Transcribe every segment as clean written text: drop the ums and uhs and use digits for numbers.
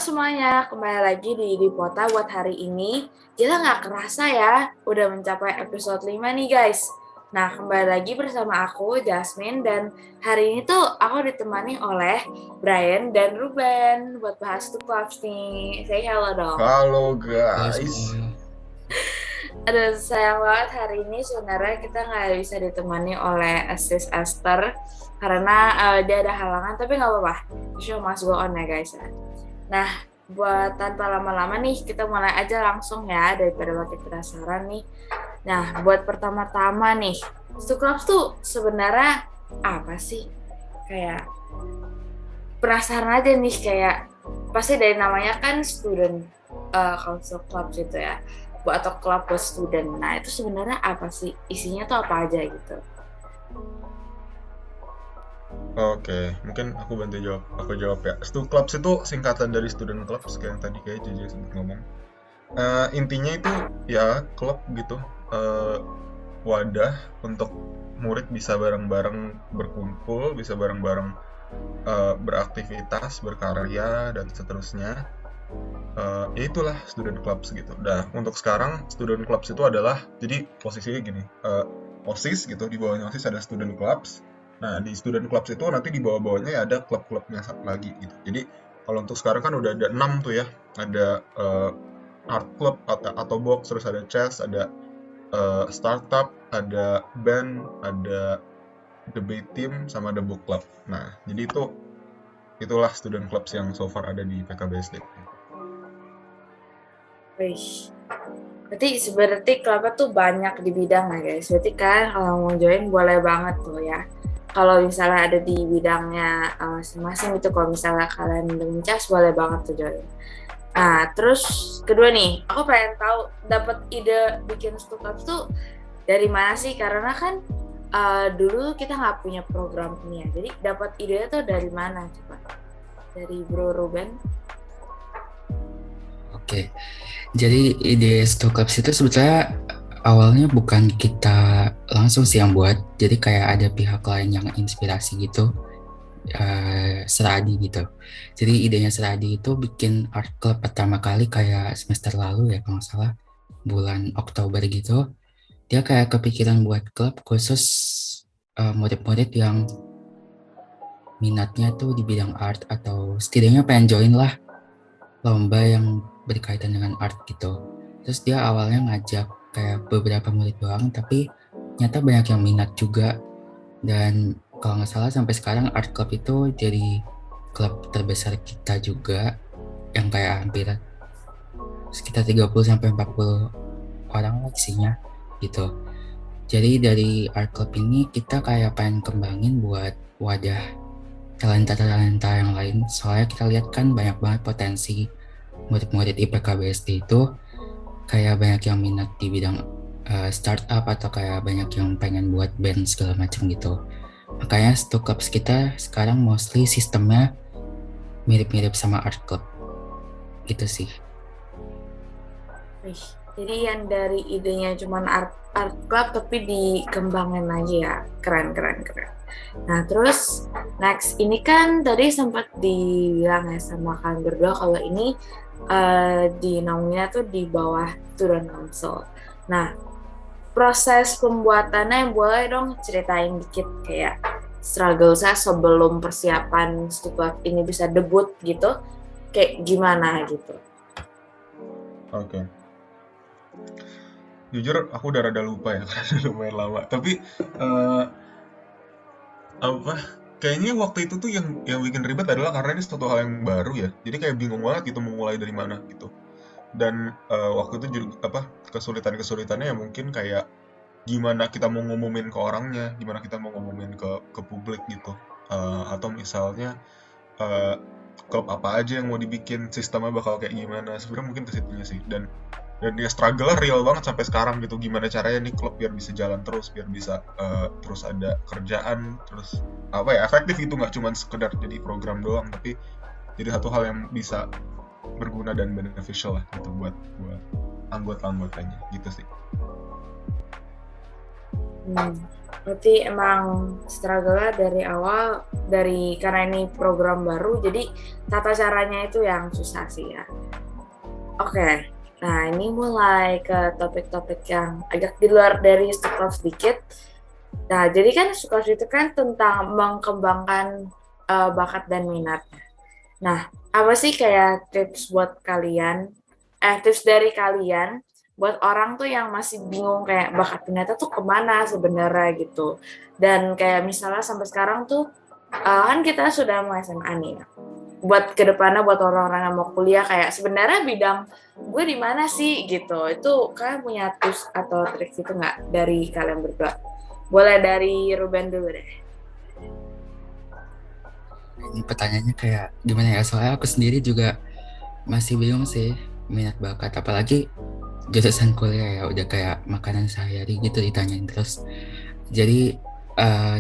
semuanya, kembali lagi di Dipota buat hari ini. Gila nggak kerasa ya, udah mencapai episode 5 nih guys. Nah, kembali lagi bersama aku, Jasmine, dan hari ini tuh aku ditemani oleh Brian dan Ruben buat bahas tuh clubs nih. Say hello dong. Halo Halo guys. semua. Aduh, sayang banget hari ini sebenarnya kita nggak bisa ditemani oleh Sis Esther karena dia ada halangan, tapi nggak apa-apa. The show must go on ya guys. Nah, buat tanpa lama-lama nih, kita mulai aja langsung ya, daripada makin penasaran nih. Nah, buat pertama-tama nih, Stu Clubs tuh sebenarnya apa sih? Kayak penasaran aja nih, kayak pasti dari namanya kan student council clubs gitu ya, atau club buat student. Nah, itu sebenarnya apa sih? Isinya tuh apa aja gitu? Oke, mungkin aku bantu jawab. Aku jawab ya. Clubs itu singkatan dari student clubs kayak yang tadi kayak JJ sempat ngomong. Intinya itu ya klub gitu. Wadah untuk murid bisa bareng-bareng berkumpul, bisa bareng-bareng beraktivitas, berkarya dan seterusnya. Ya itulah student clubs gitu. Nah, untuk sekarang student clubs itu adalah jadi posisinya gini. OSIS gitu, di bawahnya OSIS ada student clubs. Nah, di student clubs itu nanti di bawah-bawahnya ya ada klub-klubnya satu lagi gitu. Jadi kalau untuk sekarang kan udah ada 6 tuh ya. Ada art club atau box, terus ada chess, ada startup, ada band, ada debate team, sama ada book club. Nah, jadi itulah student clubs yang so far ada di PKBSD. Wih, berarti klubnya tuh banyak di bidang ya guys. Berarti kan kalau mau join boleh banget tuh ya. Kalau misalnya ada di bidangnya masing-masing gitu, kalau misalnya kalian dengan cas boleh banget tuh join. Nah, terus kedua nih, aku pengen tahu dapat ide bikin Club tuh dari mana sih? Karena kan dulu kita nggak punya program ini ya. Jadi dapat idenya tuh dari mana coba? Dari Bro Ruben? Oke, jadi ide Clubs itu sebetulnya awalnya bukan kita langsung sih yang buat. Jadi kayak ada pihak lain yang inspirasi gitu, Seradi gitu. Jadi idenya Seradi itu bikin art club pertama kali kayak semester lalu ya kalau nggak salah, bulan Oktober gitu. Dia kayak kepikiran buat klub khusus murid-murid yang minatnya tuh di bidang art atau setidaknya pengen join lah lomba yang berkaitan dengan art gitu. Terus dia awalnya ngajak kayak beberapa murid doang, tapi nyata banyak yang minat juga. Dan kalau nggak salah sampai sekarang art club itu jadi klub terbesar kita juga, yang kayak hampir sekitar 30-40 orang lah isinya gitu. Jadi dari art club ini kita kayak pengen kembangin buat wadah talenta-talenta yang lain. Soalnya kita lihat kan banyak banget potensi murid-murid IPK BSD itu, kayak banyak yang minat di bidang startup atau kayak banyak yang pengen buat band segala macam gitu. Makanya Clubs kita sekarang mostly sistemnya mirip-mirip sama art club gitu sih. Wih, jadi yang dari idenya cuma art club tapi dikembangin aja ya. Keren. Nah, terus next ini kan tadi sempat dibilang ya sama kalian berdua kalau ini dinaunginnya tuh di bawah student council. Nah, proses pembuatannya boleh dong ceritain dikit kayak struggle saya sebelum persiapan Club ini bisa debut gitu, kayak gimana gitu. Oke. Jujur aku udah rada lupa ya karena lumayan lama. Tapi apa? Kayaknya waktu itu tuh yang bikin ribet adalah karena ini suatu hal yang baru ya. Jadi kayak bingung banget gitu mau mulai dari mana gitu. Dan waktu itu juga kesulitannya ya mungkin kayak gimana kita mau ngumumin ke orangnya, gimana kita mau ngumumin ke publik gitu. Atau misalnya eh, klub apa aja yang mau dibikin, sistemnya bakal kayak gimana. Sebenarnya mungkin ke situnya sih. Dan dia struggle real banget sampai sekarang gitu, gimana caranya nih klub biar bisa jalan terus, biar bisa terus ada kerjaan, terus apa ya, efektif itu, nggak cuma sekedar jadi program doang, tapi jadi satu hal yang bisa berguna dan beneficial lah gitu buat anggota-anggotanya gitu sih. Berarti emang struggle-nya dari awal, karena ini program baru, jadi tata caranya itu yang susah sih ya. Oke, nah ini mulai ke topik-topik yang agak di luar dari Stukov sedikit. Nah, jadi kan Stukov itu kan tentang mengembangkan bakat dan minat. Nah, apa sih kayak tips buat kalian, tips dari kalian buat orang tuh yang masih bingung kayak bakat minatnya tuh kemana sebenarnya gitu. Dan kayak misalnya sampai sekarang tuh, kan kita sudah mau SMA nih. Buat kedepannya buat orang-orang yang mau kuliah kayak sebenarnya bidang gue di mana sih gitu. Itu kalian punya tips atau trik gitu nggak dari kalian berdua? Boleh dari Ruben dulu deh. Ini pertanyaannya kayak gimana ya? Soalnya aku sendiri juga masih bingung sih minat bakat, apalagi jurusan kuliah ya udah kayak makanan sehari-hari gitu ditanyain terus. Jadi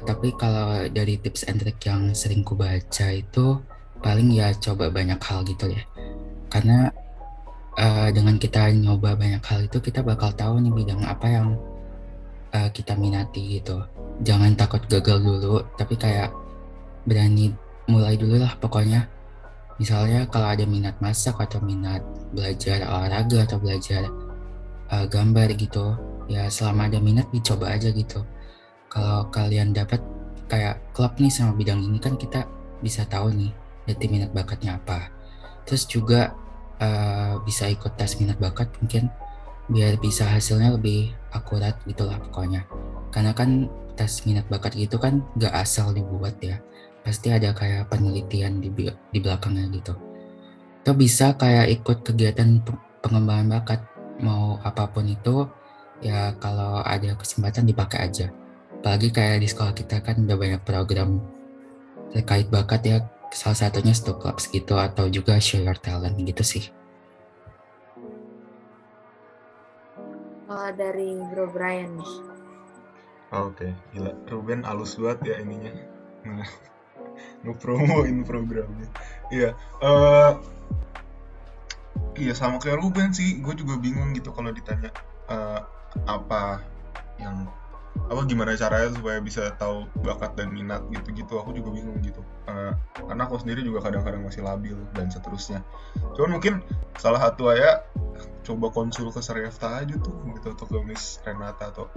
tapi kalau dari tips and trick yang sering ku baca itu paling ya coba banyak hal gitu ya. Karena dengan kita nyoba banyak hal itu kita bakal tahu nih bidang apa yang kita minati gitu. Jangan takut gagal dulu, tapi kayak berani mulai dulu lah pokoknya. Misalnya kalau ada minat masak atau minat belajar olahraga atau belajar gambar gitu, ya selama ada minat dicoba aja gitu. Kalau kalian dapat kayak klub nih sama bidang ini kan kita bisa tahu nih berarti minat bakatnya apa. Terus juga bisa ikut tes minat bakat mungkin biar bisa hasilnya lebih akurat gitulah pokoknya. Karena kan tes minat bakat gitu kan gak asal dibuat ya. Pasti ada kayak penelitian di belakangnya gitu. Atau bisa kayak ikut kegiatan pengembangan bakat, mau apapun itu ya kalau ada kesempatan dipakai aja. Apalagi kayak di sekolah kita kan udah banyak program terkait bakat ya, salah satunya Clubs gitu atau juga Show Your Talent gitu sih. Kalau dari Bro Brian nih. Oke, gila. Ruben halus banget ya ininya. Ngepromoin programnya. Iya, eh iya sama kayak Ruben sih. Gue juga bingung gitu kalau ditanya eh, apa yang gimana caranya supaya bisa tahu bakat dan minat gitu-gitu. Aku juga bingung gitu. Karena aku sendiri juga kadang-kadang masih labil dan seterusnya. Cuman mungkin salah satu ya coba konsul ke Sarjafta aja tuh gitu, atau ke Miss Renata atau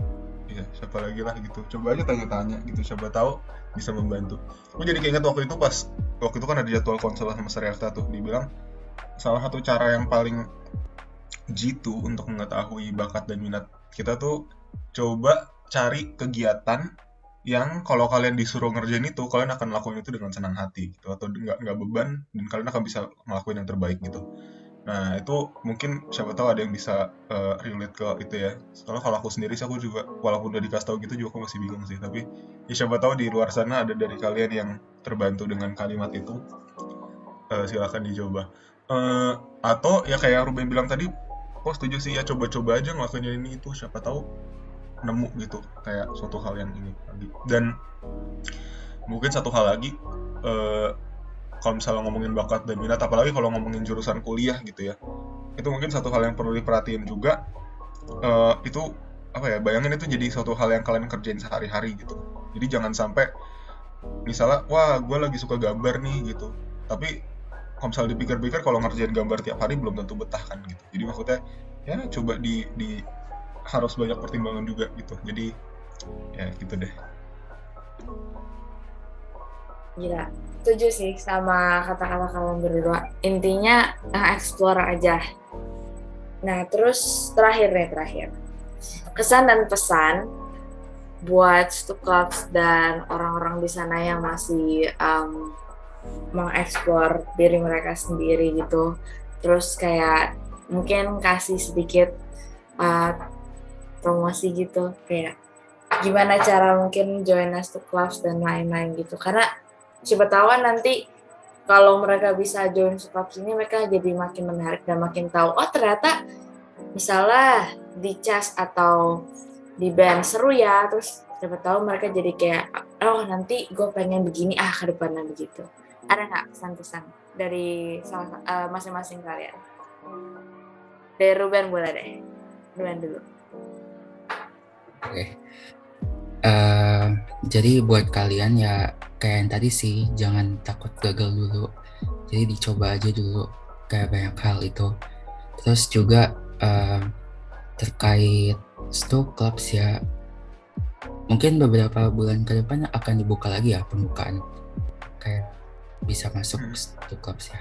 ya siapa lagi lah gitu, coba aja tanya-tanya gitu, siapa tahu bisa membantu. Aku jadi keinget waktu itu kan ada jadwal konsul sama Sarjafta tuh, dibilang salah satu cara yang paling jitu untuk mengetahui bakat dan minat kita tuh coba cari kegiatan yang kalau kalian disuruh ngerjain itu kalian akan lakuin itu dengan senang hati gitu, atau nggak beban dan kalian akan bisa ngelakuin yang terbaik gitu. Nah, itu mungkin siapa tahu ada yang bisa relate ke itu ya. Soalnya kalau aku sendiri sih, aku juga walaupun udah dikasih tahu gitu juga aku masih bingung sih. Tapi ya siapa tahu di luar sana ada dari kalian yang terbantu dengan kalimat itu. Silakan dicoba. Atau ya kayak Ruben bilang tadi, aku setuju sih ya, coba-coba aja ngelakuin ini itu. Siapa tahu nemu gitu kayak suatu hal yang ini lagi. Dan mungkin satu hal lagi, eh, kalau misalnya ngomongin bakat dan minat, apalagi kalau ngomongin jurusan kuliah gitu ya, itu mungkin satu hal yang perlu diperhatiin juga. Itu apa ya, bayangin itu jadi suatu hal yang kalian kerjain sehari-hari gitu. Jadi jangan sampai misalnya wah gue lagi suka gambar nih gitu, tapi kalau misalnya dipikir-pikir kalau ngerjain gambar tiap hari belum tentu betah kan gitu. Jadi maksudnya ya coba di harus banyak pertimbangan juga gitu. Jadi ya gitu deh. Gila, setuju sih sama kata-kata kalian berdua. Intinya explore aja. Nah, terus terakhir. Kesan dan pesan buat Stuklubs dan orang-orang di sana yang masih mengeksplor diri mereka sendiri gitu. Terus kayak mungkin kasih sedikit promosi gitu, kayak gimana cara mungkin join us to clubs dan lain-lain gitu. Karena siapa tahu kan nanti kalau mereka bisa join clubs ini, mereka jadi makin menarik dan makin tahu, oh ternyata misalnya di CAS atau di band seru ya, terus siapa tahu mereka jadi kayak, oh nanti gue pengen begini ke depannya begitu. Ada nggak pesan-pesan dari masing-masing kalian? Dari Ruben boleh deh. Ruben dulu. Oke. Eh, jadi buat kalian ya kayak yang tadi sih, jangan takut gagal dulu. Jadi dicoba aja dulu kayak banyak hal itu. Terus juga terkait Stu Clubs ya, mungkin beberapa bulan ke depan akan dibuka lagi ya pembukaan. Kayak bisa masuk Stu Clubs ya.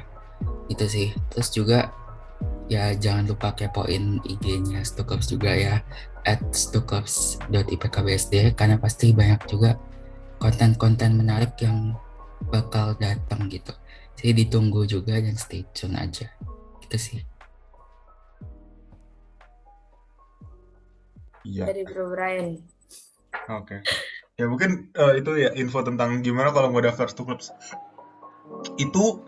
Itu sih. Terus juga ya jangan lupa kepoin IG-nya Stu Clubs juga ya, @stuclubs.ipkbsd, karena pasti banyak juga konten-konten menarik yang bakal datang gitu. Jadi ditunggu juga dan stay tune aja. Gitu sih. Iya. Dari Bro Brian. Oke. Ya mungkin itu ya info tentang gimana kalau mau daftar Stu Clubs. Itu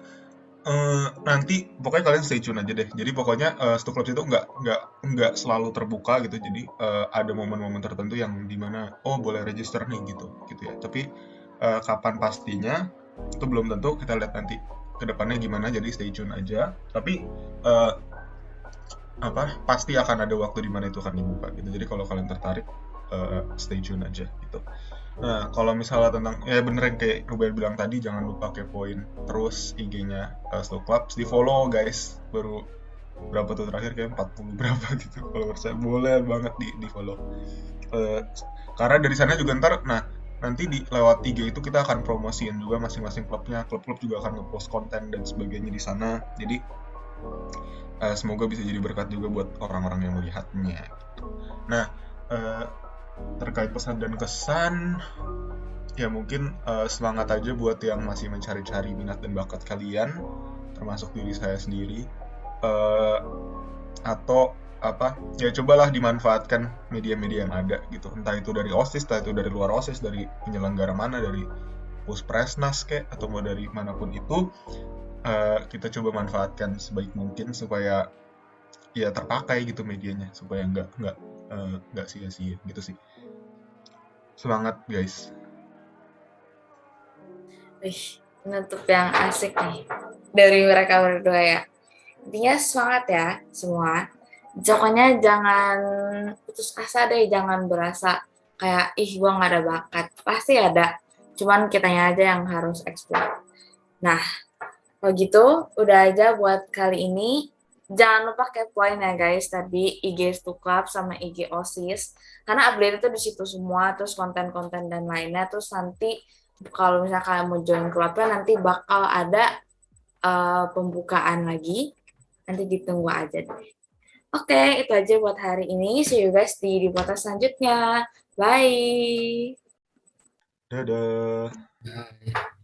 nanti pokoknya kalian stay tune aja deh. Jadi pokoknya Stu Clubs itu nggak selalu terbuka gitu. Jadi ada momen-momen tertentu yang dimana boleh register nih gitu ya. Tapi kapan pastinya itu belum tentu. Kita lihat nanti kedepannya gimana. Jadi stay tune aja. Tapi pasti akan ada waktu di mana itu akan dibuka gitu. Jadi kalau kalian tertarik stay tune aja gitu. Nah, kalau misalnya tentang ya bener yang kayak Ruben bilang tadi, jangan lupa kepoin terus IG-nya Stu Clubs, di follow guys. Baru berapa tuh terakhir, kayak 40 berapa gitu followers saya, boleh banget di follow. Karena dari sana juga ntar, nanti di lewat IG itu kita akan promosiin juga masing-masing klubnya. Klub-klub juga akan ngepost konten dan sebagainya di sana. Jadi semoga bisa jadi berkat juga buat orang-orang yang melihatnya. Nah, terkait pesan dan kesan, ya mungkin semangat aja buat yang masih mencari-cari minat dan bakat kalian, termasuk diri saya sendiri. Atau ya cobalah dimanfaatkan media-media yang ada gitu, entah itu dari OSIS, entah itu dari luar OSIS, dari penyelenggara mana, dari Puspresnas kayak, atau mau dari manapun itu, kita coba manfaatkan sebaik mungkin supaya ya terpakai gitu medianya, supaya nggak sia-sia gitu sih. Semangat guys. Wih, penutup yang asik nih dari mereka berdua ya. Intinya semangat ya semua. Pokoknya jangan putus asa deh, jangan berasa kayak gua nggak ada bakat. Pasti ada. Cuman kitanya aja yang harus explore. Nah, kalau gitu udah aja buat kali ini. Jangan lupa kepoin ya guys tadi IG Stu Club sama IG OSIS. Karena update itu di situ semua, terus konten-konten dan lainnya. Terus nanti kalau misalnya kalian mau join klubnya nanti bakal ada pembukaan lagi. Nanti ditunggu aja deh. Oke, itu aja buat hari ini. See you guys di podcast selanjutnya. Bye. Dadah. Bye.